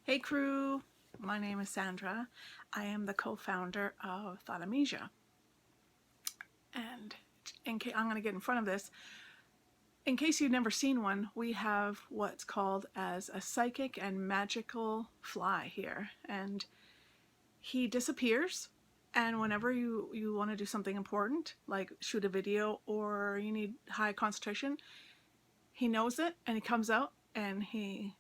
Hey crew, my name is Sandra. I am the co-founder of Amnesia. And I'm going to get in front of this. In case you've never seen one, we have what's called as a psychic and magical fly here. And he disappears, and whenever you want to do something important, like shoot a video or you need high concentration, he knows it and he comes out and he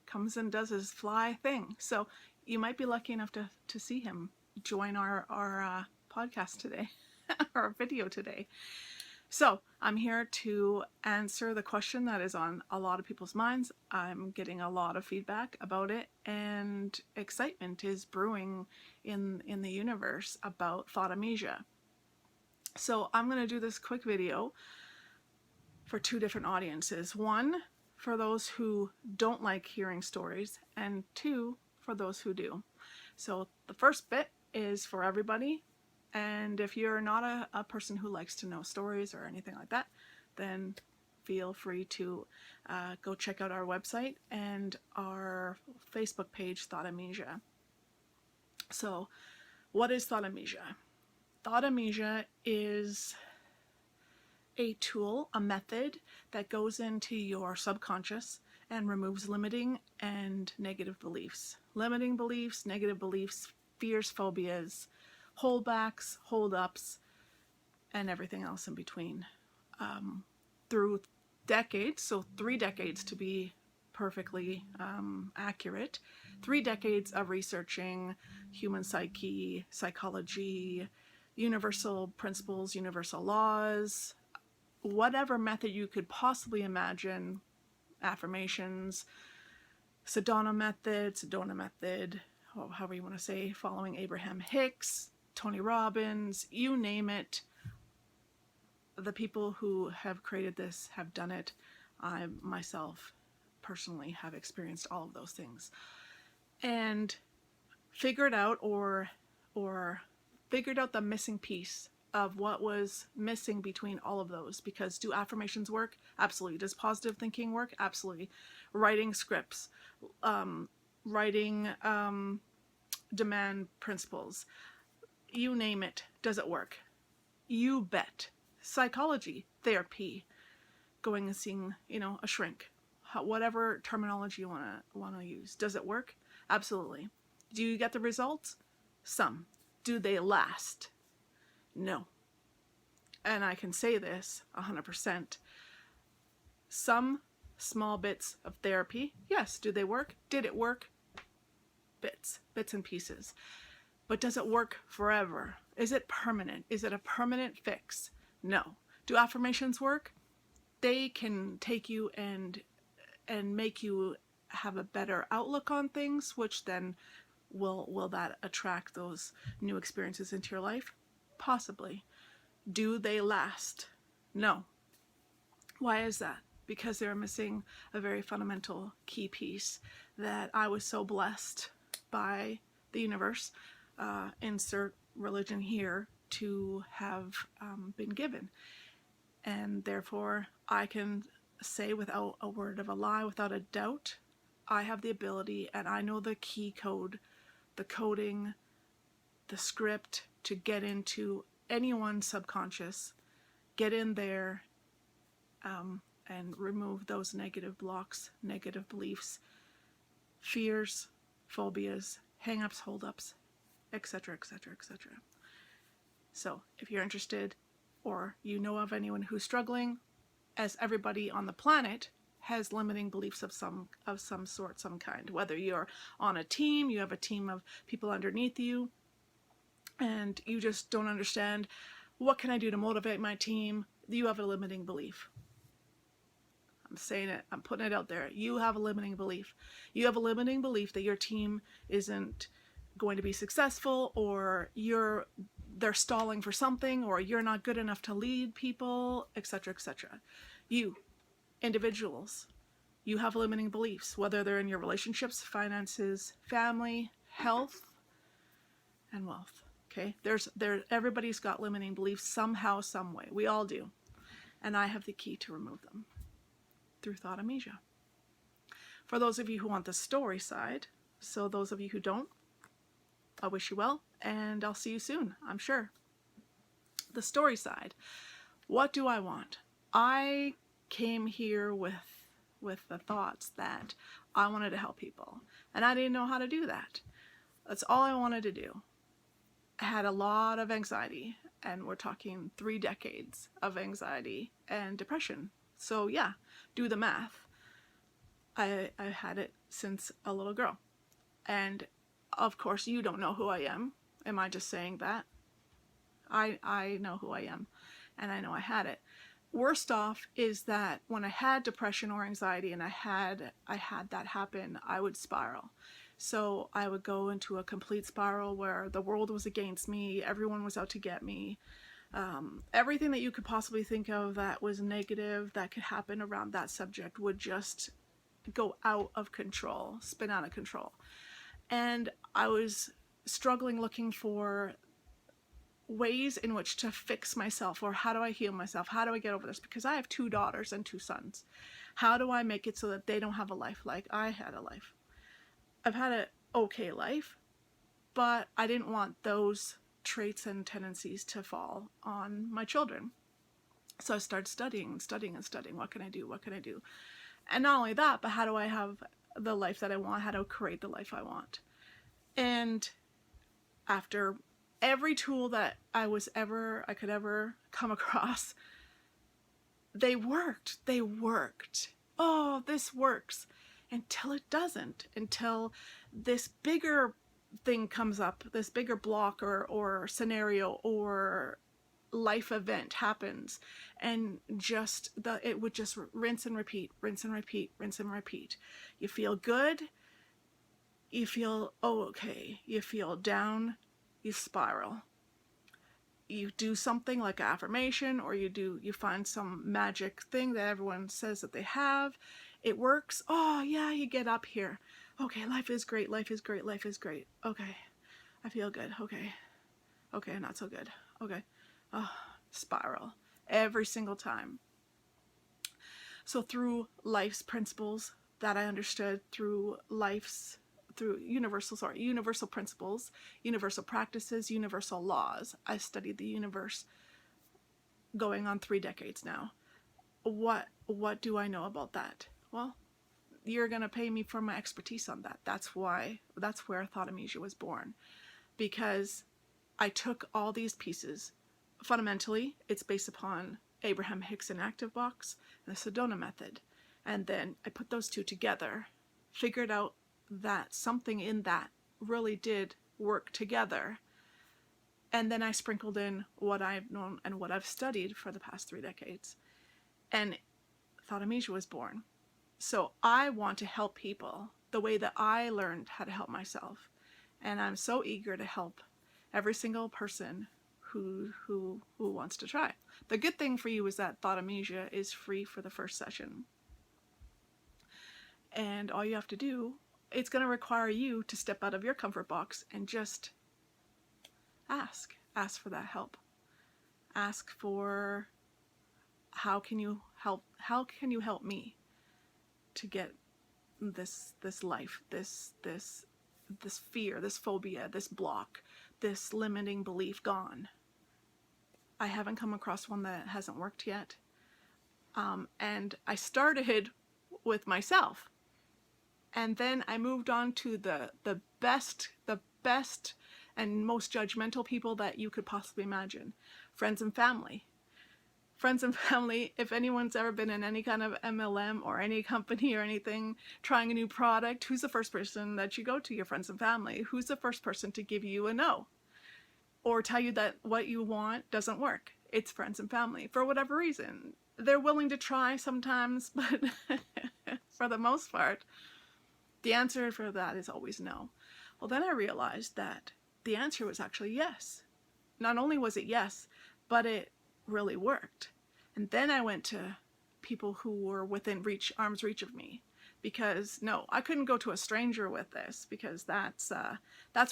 comes and does his fly thing. So you might be lucky enough to see him join our podcast today, our video today. So I'm here to answer the question that is on a lot of people's minds. I'm getting a lot of feedback about it, and excitement is brewing in the universe about Amnesia. So I'm going to do this quick video for two different audiences. One, for those who don't like hearing stories, and two, for those who do. So the first bit is for everybody, and if you're not a person who likes to know stories or anything like that, then feel free to go check out our website and our Facebook page, Amnesia. So what is Amnesia? Amnesia is a tool, a method that goes into your subconscious and removes limiting and negative beliefs. Limiting beliefs, negative beliefs, fears, phobias, holdbacks, holdups, and everything else in between. Through decades, so 3 decades to be perfectly accurate, 3 decades of researching human psyche, psychology, universal principles, universal laws, whatever method you could possibly imagine, affirmations, Sedona method, however you want to say, following Abraham Hicks, Tony Robbins, you name it. The people who have created this have done it. I myself personally have experienced all of those things and figured out or figured out the missing piece of what was missing between all of those. Because do affirmations work? Absolutely. Does positive thinking work? Absolutely. Writing scripts, writing demand principles, you name it. Does it work? You bet. Psychology, therapy, going and seeing, a shrink, whatever terminology you want to use. Does it work? Absolutely. Do you get the results? Some. Do they last? No. And I can say this 100%. Some small bits of therapy, yes. Do they work? Did it work? Bits and pieces. But does it work forever? Is it permanent? Is it a permanent fix? No. Do affirmations work? They can take you and make you have a better outlook on things, which then will that attract those new experiences into your life? Possibly. Do they last? No. Why is that? Because they're missing a very fundamental key piece that I was so blessed by the universe, insert religion here, to have been given. And therefore I can say without a word of a lie, without a doubt, I have the ability and I know the key code, the coding, the script to get into anyone's subconscious, get in there and remove those negative blocks, negative beliefs, fears, phobias, hang-ups, hold-ups, etc., etc., etc. So if you're interested or you know of anyone who's struggling, as everybody on the planet has limiting beliefs of some sort, some kind. Whether you're on a team, you have a team of people underneath you, and you just don't understand, what can I do to motivate my team? You have a limiting belief. I'm saying it, I'm putting it out there. You have a limiting belief. You have a limiting belief that your team isn't going to be successful, or they're stalling for something, or you're not good enough to lead people, etc., etc. You, individuals, you have limiting beliefs, whether they're in your relationships, finances, family, health, and wealth. Okay, everybody's got limiting beliefs somehow, some way. We all do, and I have the key to remove them through Amnesia. For those of you who want the story side, So those of you who don't, I wish you well, and I'll see you soon, I'm sure. The story side. What do I want? I came here with the thoughts that I wanted to help people, and I didn't know how to do that. That's all I wanted to do. I had a lot of anxiety, and we're talking 3 decades of anxiety and depression. So yeah, do the math. I had it since a little girl. And of course you don't know who I am. Am I just saying that? I know who I am, and I know I had it. Worst off is that when I had depression or anxiety and I had that happen, I would spiral. So I would go into a complete spiral where the world was against me, everyone was out to get me. Everything that you could possibly think of that was negative that could happen around that subject would just go out of control, spin out of control. And I was struggling looking for ways in which to fix myself, or how do I heal myself? How do I get over this? Because I have 2 daughters and 2 sons. How do I make it so that they don't have a life like I had a life? I've had an okay life, but I didn't want those traits and tendencies to fall on my children. So I started studying. What can I do? What can I do? And not only that, but how do I have the life that I want? How to create the life I want? And after every tool that I could ever come across, they worked. Oh, this works. Until it doesn't. Until this bigger thing comes up, this bigger block or scenario or life event happens, and it would just rinse and repeat. You feel good, you feel okay, you feel down, you spiral. You do something like an affirmation, or you find some magic thing that everyone says that they have. It works. Oh yeah, you get up here. Okay, life is great. Okay, I feel good. Okay, not so good. Okay, spiral every single time. So through life's principles that I understood, through universal principles, universal practices, universal laws. I studied the universe going on 3 decades now. What do I know about that? Well, you're going to pay me for my expertise on that. That's where Thought Amnesia was born. Because I took all these pieces. Fundamentally, it's based upon Abraham Hicks and Active Box and the Sedona method. And then I put those 2 together, figured out that something in that really did work together. And then I sprinkled in what I've known and what I've studied for the past 3 decades. And Thought Amnesia was born. So I want to help people the way that I learned how to help myself. And I'm so eager to help every single person who wants to try. The good thing for you is that Thought Amnesia is free for the first session. And all you have to do, it's going to require you to step out of your comfort box and just ask for that help. Ask for, how can you help me to get this life, this fear, this phobia, this block, this limiting belief gone. I haven't come across one that hasn't worked yet. And I started with myself. And then I moved on to the best and most judgmental people that you could possibly imagine. Friends and family. Friends and family, if anyone's ever been in any kind of MLM or any company or anything, trying a new product, who's the first person that you go to? Your friends and family. Who's the first person to give you a no? Or tell you that what you want doesn't work? It's friends and family, for whatever reason. They're willing to try sometimes, but for the most part, the answer for that is always no. Well, then I realized that the answer was actually yes. Not only was it yes, but it really worked. And then I went to people who were within arm's reach of me, because no, I couldn't go to a stranger with this, because that's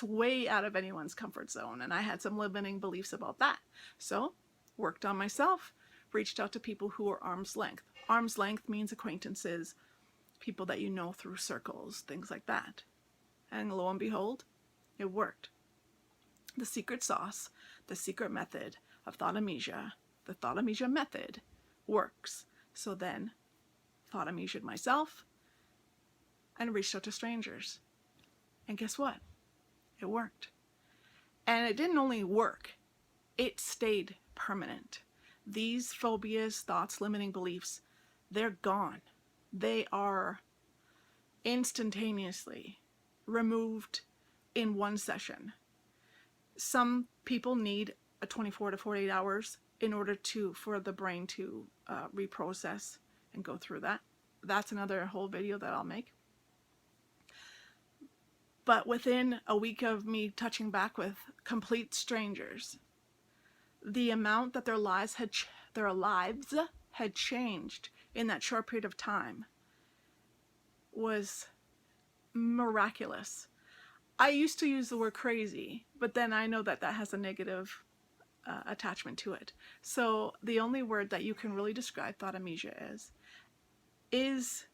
way out of anyone's comfort zone, and I had some limiting beliefs about that. So worked on myself, reached out to people who were arm's length. Arm's length means acquaintances, people that you know through circles, things like that. And lo and behold, it worked. The secret sauce, the secret method of thought amnesia, the thought amnesia method works. So then, thought amnesia'd myself and reached out to strangers. And guess what? It worked. And it didn't only work, it stayed permanent. These phobias, thoughts, limiting beliefs, they're gone. They are instantaneously removed in one session. Some people need a 24 to 48 hours in order for the brain to reprocess and go through that. That's another whole video that I'll make. But within a week of me touching back with complete strangers, the amount that their lives had changed in that short period of time was miraculous. I used to use the word crazy, but then I know that that has a negative attachment to it. So the only word that you can really describe thought amnesia is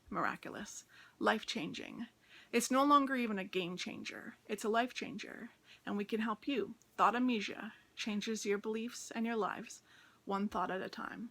miraculous, life-changing. It's no longer even a game changer. It's a life changer, and we can help you. Thought amnesia changes your beliefs and your lives one thought at a time.